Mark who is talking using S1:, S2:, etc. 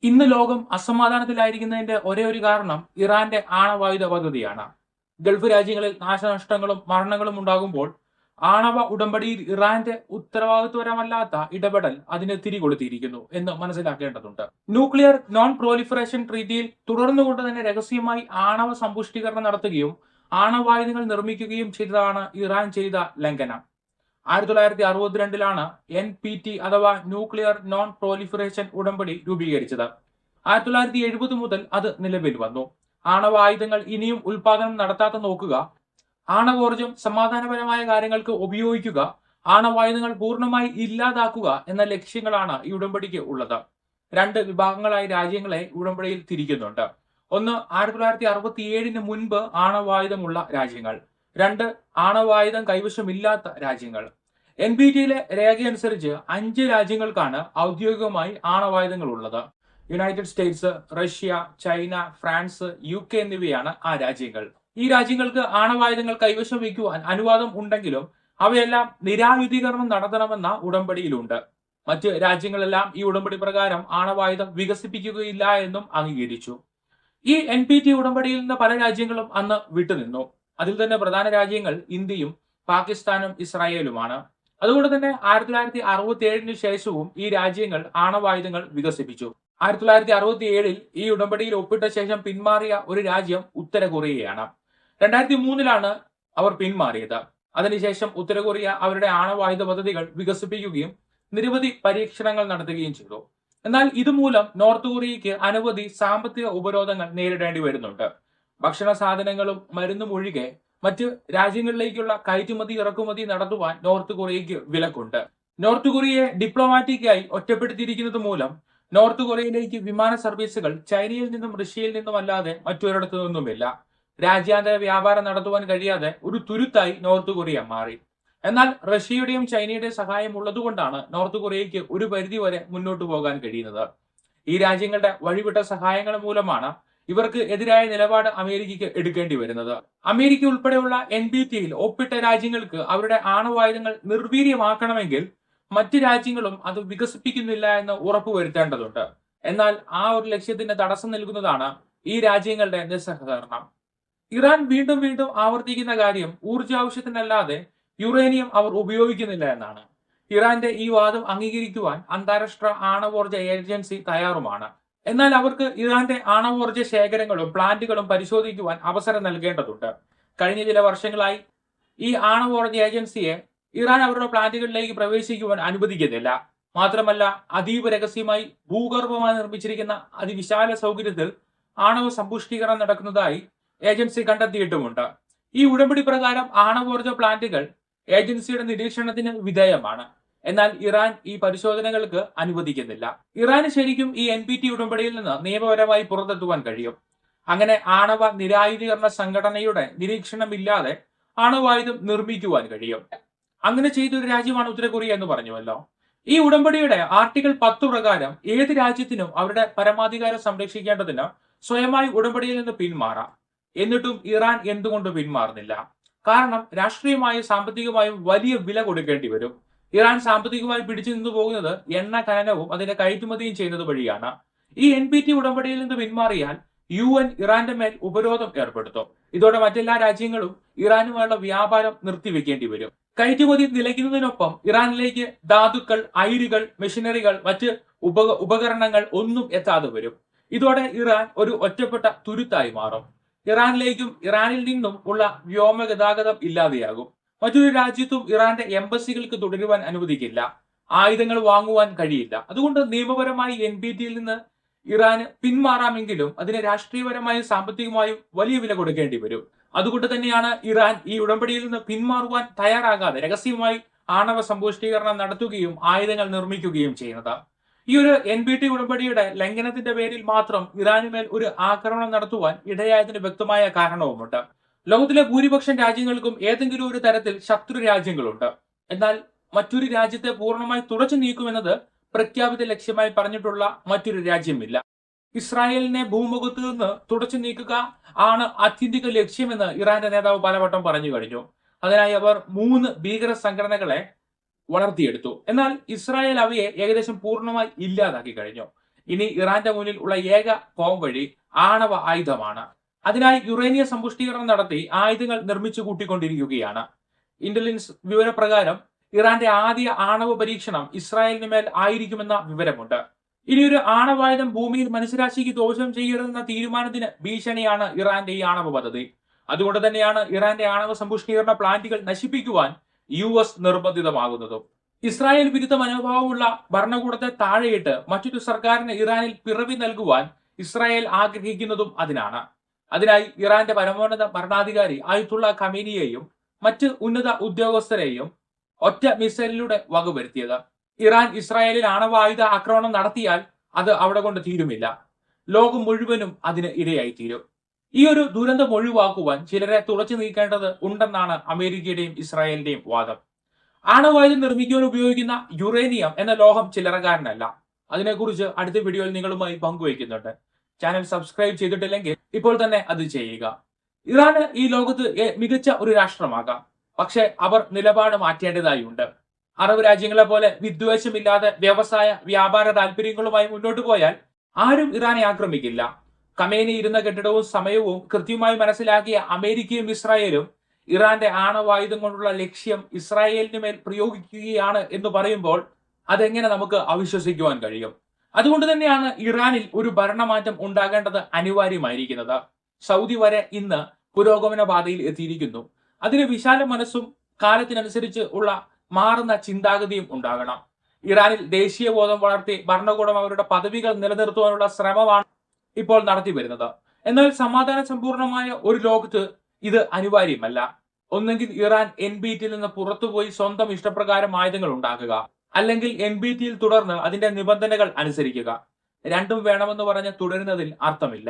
S1: ഇന്ന് ലോകം അസമാധാനത്തിലായിരിക്കുന്നതിന്റെ ഒരേ ഒരു കാരണം ഇറാന്റെ ആണവായുധ പദ്ധതിയാണ്. ഗൾഫ് രാജ്യങ്ങളിൽ നാശനഷ്ടങ്ങളും മരണങ്ങളും ഉണ്ടാകുമ്പോൾ ആണവ ഉടമ്പടിയിൽ ഇറാന്റെ ഉത്തരവാദിത്വപരമല്ലാത്ത ഇടപെടൽ അതിന് തിരികൊളുത്തിയിരിക്കുന്നു എന്ന് മനസ്സിലാക്കേണ്ടതുണ്ട്. ന്യൂക്ലിയർ നോൺ പ്രോലിഫറേഷൻ ട്രീറ്റിയിൽ തുടർന്നുകൊണ്ട് തന്നെ രഹസ്യമായി ആണവ സമ്പുഷ്ടീകരണം നടത്തുകയും ആണവായുധങ്ങൾ നിർമ്മിക്കുകയും ചെയ്തതാണ് ഇറാൻ ചെയ്ത ലംഘനം. 1962 NPT അഥവാ ന്യൂക്ലിയർ നോൺ പ്രോലിഫറേഷൻ ഉടമ്പടി രൂപീകരിച്ചത്. 1970 മുതൽ അത് നിലവിൽ വന്നു. ആണവായുധങ്ങൾ ഇനിയും ഉൽപാദനം നടത്താതെ നോക്കുക, ആണവോർജം സമാധാനപരമായ കാര്യങ്ങൾക്ക് ഉപയോഗിക്കുക, ആണവായുധങ്ങൾ പൂർണ്ണമായി ഇല്ലാതാക്കുക എന്ന ലക്ഷ്യങ്ങളാണ് ഈ ഉടമ്പടിക്ക് ഉള്ളത്. രണ്ട് വിഭാഗങ്ങളായി രാജ്യങ്ങളെ ഉടമ്പടിയിൽ തിരിക്കുന്നുണ്ട്. ഒന്ന്, 1967 മുൻപ് ആണവായുധമുള്ള രാജ്യങ്ങൾ. രണ്ട്, ആണവായുധം കൈവശമില്ലാത്ത രാജ്യങ്ങൾ. NPTയിലെ രേഖയനുസരിച്ച് 5 രാജ്യങ്ങൾക്കാണ് ഔദ്യോഗികമായി ആണവായുധങ്ങൾ ഉള്ളത്. United States, Russia, China, France, UK എന്നിവയാണ് ആ രാജ്യങ്ങൾ. ഈ രാജ്യങ്ങൾക്ക് ആണവായുധങ്ങൾ കൈവശം വയ്ക്കുവാൻ അനുവാദം ഉണ്ടെങ്കിലും അവയെല്ലാം നിരായുധീകരണം നടത്തണമെന്ന ഉടമ്പടിയിലുണ്ട്. മറ്റ് രാജ്യങ്ങളെല്ലാം ഈ ഉടമ്പടി പ്രകാരം ആണവായുധം വികസിപ്പിക്കുകയില്ല എന്നും അംഗീകരിച്ചു. ഈ NPT ഉടമ്പടിയിൽ നിന്ന് പല രാജ്യങ്ങളും അന്ന് വിട്ടുനിന്നു. അതിൽ തന്നെ പ്രധാന രാജ്യങ്ങൾ ഇന്ത്യയും പാകിസ്ഥാനും ഇസ്രായേലുമാണ്. അതുകൊണ്ട് തന്നെ 1967 ശേഷവും ഈ രാജ്യങ്ങൾ ആണവായുധങ്ങൾ വികസിപ്പിച്ചു. 1967 ഈ ഉടമ്പടിയിൽ ഒപ്പിട്ട ശേഷം പിന്മാറിയ ഒരു രാജ്യം ഉത്തര കൊറിയയാണ്. 2003 അവർ പിന്മാറിയത്. അതിനുശേഷം ഉത്തര കൊറിയ അവരുടെ ആണവായുധ പദ്ധതികൾ വികസിപ്പിക്കുകയും നിരവധി പരീക്ഷണങ്ങൾ നടത്തുകയും ചെയ്തു. എന്നാൽ ഇതുമൂലം നോർത്ത് കൊറിയയ്ക്ക് അനവധി സാമ്പത്തിക ഉപരോധങ്ങൾ നേരിടേണ്ടി വരുന്നുണ്ട്. ഭക്ഷണ സാധനങ്ങളും മരുന്നും ഒഴികെ മറ്റ് രാജ്യങ്ങളിലേക്കുള്ള കയറ്റുമതി ഇറക്കുമതി നടത്തുവാൻ നോർത്ത് കൊറിയയ്ക്ക് വിലക്കുണ്ട്. നോർത്ത് കൊറിയയെ ഡിപ്ലോമാറ്റിക്കായി ഒറ്റപ്പെടുത്തിയിരിക്കുന്നത് മൂലം നോർത്ത് കൊറിയയിലേക്ക് വിമാന സർവീസുകൾ ചൈനയിൽ നിന്നും റഷ്യയിൽ നിന്നും അല്ലാതെ മറ്റൊരിടത്തു നിന്നുമില്ല. രാജ്യാന്തര വ്യാപാരം നടത്തുവാൻ കഴിയാതെ ഒരു തുരുത്തായി നോർത്ത് കൊറിയ മാറി. എന്നാൽ റഷ്യയുടെയും ചൈനയുടെയും സഹായം ഉള്ളതുകൊണ്ടാണ് നോർത്ത് കൊറിയയ്ക്ക് ഒരു പരിധിവരെ മുന്നോട്ട് പോകാൻ കഴിയുന്നത്. ഈ രാജ്യങ്ങളുടെ വഴിവിട്ട സഹായങ്ങൾ മൂലമാണ് ഇവർക്ക് എതിരായ നിലപാട് അമേരിക്കയ്ക്ക് എടുക്കേണ്ടി വരുന്നത്. അമേരിക്ക ഉൾപ്പെടെയുള്ള NPTയിൽ ഒപ്പിട്ട രാജ്യങ്ങൾക്ക് അവരുടെ ആണവായുധങ്ങൾ നിർവീര്യമാക്കണമെങ്കിൽ മറ്റ് രാജ്യങ്ങളും അത് വികസിപ്പിക്കുന്നില്ല എന്ന് ഉറപ്പുവരുത്തേണ്ടതുണ്ട്. എന്നാൽ ആ ഒരു ലക്ഷ്യത്തിന് തടസ്സം നൽകുന്നതാണ് ഈ രാജ്യങ്ങളുടെ നിസ്സഹകരണം. ഇറാൻ വീണ്ടും വീണ്ടും ആവർത്തിക്കുന്ന കാര്യം ഊർജാവശ്യത്തിനല്ലാതെ യുറേനിയം അവർ ഉപയോഗിക്കുന്നില്ല എന്നാണ്. ഇറാന്റെ ഈ വാദം അംഗീകരിക്കുവാൻ അന്താരാഷ്ട്ര ആണവോർജ ഏജൻസി തയ്യാറുമാണ്. എന്നാൽ അവർക്ക് ഇറാന്റെ ആണവോർജ ശേഖരങ്ങളും പ്ലാന്റുകളും പരിശോധിക്കുവാൻ അവസരം നൽകേണ്ടതുണ്ട്. കഴിഞ്ഞ ചില വർഷങ്ങളായി ഈ ആണവോർജ ഏജൻസിയെ ഇറാൻ അവരുടെ പ്ലാന്റുകളിലേക്ക് പ്രവേശിക്കുവാൻ അനുവദിക്കുന്നില്ല. മാത്രമല്ല, അതീവ രഹസ്യമായി ഭൂഗർഭമായി നിർമ്മിച്ചിരിക്കുന്ന അതിവിശാല സൗകര്യത്തിൽ ആണവ സമ്പുഷ്ടീകരണം നടക്കുന്നതായി ഏജൻസി കണ്ടെത്തിയിട്ടുമുണ്ട്. ഈ ഉടമ്പടി പ്രകാരം ആണവോർജ പ്ലാന്റുകൾ ഏജൻസിയുടെ നിരീക്ഷണത്തിന് വിധേയമാണ്. എന്നാൽ ഇറാൻ ഈ പരിശോധനകൾക്ക് അനുവദിക്കുന്നില്ല. ഇറാന് ശരിക്കും ഈ NPT ഉടമ്പടിയിൽ നിന്ന് നിയമപരമായി പുറത്തെത്തുവാൻ കഴിയും. അങ്ങനെ ആണവ നിരായുധീകരണ സംഘടനയുടെ നിരീക്ഷണമില്ലാതെ ആണവായുധം നിർമ്മിക്കുവാൻ കഴിയും. അങ്ങനെ ചെയ്തൊരു രാജ്യമാണ് ഉത്തര കൊറിയ എന്ന് പറഞ്ഞുവല്ലോ. ഈ ഉടമ്പടിയുടെ ആർട്ടിക്കിൾ 10 പ്രകാരം ഏത് രാജ്യത്തിനും അവരുടെ പരമാധികാരം സംരക്ഷിക്കേണ്ടതിന് സ്വയമായി ഉടമ്പടിയിൽ നിന്ന് പിന്മാറാം. എന്നിട്ടും ഇറാൻ എന്തുകൊണ്ട് പിന്മാറുന്നില്ല? കാരണം രാഷ്ട്രീയമായും സാമ്പത്തികമായും വലിയ വില കൊടുക്കേണ്ടി വരും. ഇറാൻ സാമ്പത്തികമായി പിടിച്ചു നിന്നു പോകുന്നത് എണ്ണ ഖനനവും അതിന്റെ കയറ്റുമതിയും ചെയ്യുന്നത് വഴിയാണ്. ഈ NPT ഉടമ്പടിയിൽ നിന്ന് പിന്മാറിയാൽ UN ഇറാന്റെ മേൽ ഉപരോധം ഏർപ്പെടുത്തും. ഇതോടെ മറ്റെല്ലാ രാജ്യങ്ങളും ഇറാനുമായുള്ള വ്യാപാരം നിർത്തിവെക്കേണ്ടി വരും. കയറ്റുമതി നിലയ്ക്കുന്നതിനൊപ്പം ഇറാനിലേക്ക് ധാതുക്കൾ, അയിരുകൾ, മെഷീനറികൾ, മറ്റ് ഉപകരണങ്ങൾ ഒന്നും എത്താതെ വരും. ഇതോടെ ഇറാൻ ഒരു ഒറ്റപ്പെട്ട തുരുത്തായി മാറും. ഇറാനിലേക്കും ഇറാനിൽ നിന്നും ഉള്ള വ്യോമ ഗതാഗതം ഇല്ലാതെയാകും. മറ്റൊരു രാജ്യത്തും ഇറാന്റെ എംബസികൾക്ക് തുടരുവാൻ അനുവദിക്കില്ല. ആയുധങ്ങൾ വാങ്ങുവാൻ കഴിയില്ല. അതുകൊണ്ട് നിയമപരമായി NPTയിൽ നിന്ന് ഇറാന് പിന്മാറാമെങ്കിലും അതിന് രാഷ്ട്രീയപരമായും സാമ്പത്തികമായും വലിയ വില കൊടുക്കേണ്ടി വരും. അതുകൊണ്ട് തന്നെയാണ് ഇറാൻ ഈ ഉടമ്പടിയിൽ നിന്ന് പിന്മാറുവാൻ തയ്യാറാകാതെ രഹസ്യമായി ആണവ സമ്പുഷ്ടീകരണം നടത്തുകയും ആയുധങ്ങൾ നിർമ്മിക്കുകയും ചെയ്യുന്നത്. ഈ ഒരു NPT ഉടമ്പടിയുടെ ലംഘനത്തിന്റെ പേരിൽ മാത്രം ഇറാനുമേൽ ഒരു ആക്രമണം നടത്തുവാൻ ഇടയായതിന് വ്യക്തമായ കാരണവുമുണ്ട്. ലോകത്തിലെ ഭൂരിപക്ഷം രാജ്യങ്ങൾക്കും ഏതെങ്കിലും ഒരു തരത്തിൽ ശത്രു രാജ്യങ്ങളുണ്ട്. എന്നാൽ മറ്റൊരു രാജ്യത്തെ പൂർണ്ണമായി തുടച്ചു നീക്കുമെന്നത് പ്രഖ്യാപിത ലക്ഷ്യമായി പറഞ്ഞിട്ടുള്ള മറ്റൊരു രാജ്യമില്ല. ഇസ്രായേലിനെ ഭൂമുഖത്ത് നിന്ന് തുടച്ചു നീക്കുക ആണ് ആത്യന്തിക ലക്ഷ്യമെന്ന് ഇറാന്റെ നേതാവ് പലവട്ടം പറഞ്ഞു കഴിഞ്ഞു. അതിനായി അവർ 3 ഭീകര സംഘടനകളെ വളർത്തിയെടുത്തു. എന്നാൽ ഇസ്രായേൽ അവയെ ഏകദേശം പൂർണ്ണമായി ഇല്ലാതാക്കി കഴിഞ്ഞു. ഇനി ഇറാന്റെ മുന്നിൽ ഉള്ള ഏക പോംവഴി ആണവ ആയുധമാണ്. അതിനായി യുറേനിയം സമ്പുഷ്ടീകരണം നടത്തി ആയുധങ്ങൾ നിർമ്മിച്ചു കൂട്ടിക്കൊണ്ടിരിക്കുകയാണ്. ഇന്റലിജൻസ് വിവരപ്രകാരം ഇറാന്റെ ആദ്യ ആണവ പരീക്ഷണം ഇസ്രായേലിന് മേൽ ആയിരിക്കുമെന്ന വിവരമുണ്ട്. ഇനിയൊരു ആണവായുധം ഭൂമിയിൽ മനുഷ്യരാശിക്ക് ദോഷം ചെയ്യരുതെന്ന തീരുമാനത്തിന് ഭീഷണിയാണ് ഇറാന്റെ ഈ ആണവ പദ്ധതി. അതുകൊണ്ട് തന്നെയാണ് ഇറാന്റെ ആണവ സമ്പുഷ്ടീകരണ പ്ലാന്റുകൾ നശിപ്പിക്കുവാൻ US നിർബന്ധിതമാകുന്നതും. ഇസ്രായേൽ വിരുദ്ധ മനോഭാവമുള്ള ഭരണകൂടത്തെ താഴെയിട്ട് മറ്റൊരു സർക്കാരിന് ഇറാനിൽ പിറവി നൽകുവാൻ ഇസ്രായേൽ ആഗ്രഹിക്കുന്നതും അതിനാണ്. അതിനായി ഇറാന്റെ പരമോന്നത ഭരണാധികാരി ആയത്തുള്ള ഖമേനിയെയും മറ്റ് ഉന്നത ഉദ്യോഗസ്ഥരെയും ഒറ്റ മിസൈലിലൂടെ വകവരുത്തിയത്. ഇറാൻ ഇസ്രായേലിൽ ആണവായുധ ആക്രമണം നടത്തിയാൽ അത് അവിടെ കൊണ്ട് തീരുമില്ല. ലോകം മുഴുവനും അതിന് ഇരയായി തീരും. ഈ ഒരു ദുരന്തം ഒഴിവാക്കുവാൻ ചിലരെ തുളച്ചു നീക്കേണ്ടത് ഉണ്ടെന്നാണ് അമേരിക്കയുടെയും ഇസ്രായേലിന്റെയും വാദം. ആണവായുധം നിർമ്മിക്കുവാൻ ഉപയോഗിക്കുന്ന യുറേനിയം എന്ന ലോഹം ചില്ലറക്കാരനല്ല. അതിനെക്കുറിച്ച് അടുത്ത വീഡിയോയിൽ നിങ്ങളുമായി പങ്കുവയ്ക്കുന്നുണ്ട്. ചാനൽ സബ്സ്ക്രൈബ് ചെയ്തിട്ടില്ലെങ്കിൽ ഇപ്പോൾ തന്നെ അത് ചെയ്യുക. ഇറാന് ഈ ലോകത്ത് മികച്ച ഒരു രാഷ്ട്രമാകാം, പക്ഷെ അവർ നിലപാട് മാറ്റേണ്ടതായുണ്ട്. അറബ് രാജ്യങ്ങളെ പോലെ വിദ്വേഷമില്ലാതെ വ്യവസായ വ്യാപാര താല്പര്യങ്ങളുമായി മുന്നോട്ട് പോയാൽ ആരും ഇറാനെ ആക്രമിക്കില്ല. ഖമേനി ഇരുന്ന കെട്ടിടവും സമയവും കൃത്യമായി മനസ്സിലാക്കിയ അമേരിക്കയും ഇസ്രായേലും ഇറാന്റെ ആണവായുധം കൊണ്ടുള്ള ലക്ഷ്യം ഇസ്രായേലിന് മേൽ പ്രയോഗിക്കുകയാണ് എന്ന് പറയുമ്പോൾ അതെങ്ങനെ നമുക്ക് അവിശ്വസിക്കുവാൻ കഴിയും? അതുകൊണ്ട് തന്നെയാണ് ഇറാനിൽ ഒരു ഭരണമാറ്റം ഉണ്ടാകേണ്ടത് അനിവാര്യമായിരിക്കുന്നത്. സൗദി വരെ ഇന്ന് പുരോഗമന പാതയിൽ എത്തിയിരിക്കുന്നു. അതിന് വിശാല മനസ്സും കാലത്തിനനുസരിച്ച് ഉള്ള മാറുന്ന ചിന്താഗതിയും ഉണ്ടാകണം. ഇറാനിൽ ദേശീയബോധം വളർത്തി ഭരണകൂടം അവരുടെ പദവികൾ നിലനിർത്തുവാനുള്ള ശ്രമമാണ് ഇപ്പോൾ നടത്തി വരുന്നത്. എന്നാൽ സമാധാന സമ്പൂർണമായ ഒരു ലോകത്ത് ഇത് അനിവാര്യമല്ല. ഒന്നെങ്കിൽ ഇറാൻ NPT നിന്ന് പുറത്തുപോയി സ്വന്തം ഇഷ്ടപ്രകാരം ആയുധങ്ങൾ ഉണ്ടാക്കുക, അല്ലെങ്കിൽ NPT തുടർന്ന് അതിന്റെ നിബന്ധനകൾ അനുസരിക്കുക. രണ്ടും വേണമെന്ന് പറഞ്ഞ് തുടരുന്നതിൽ അർത്ഥമില്ല.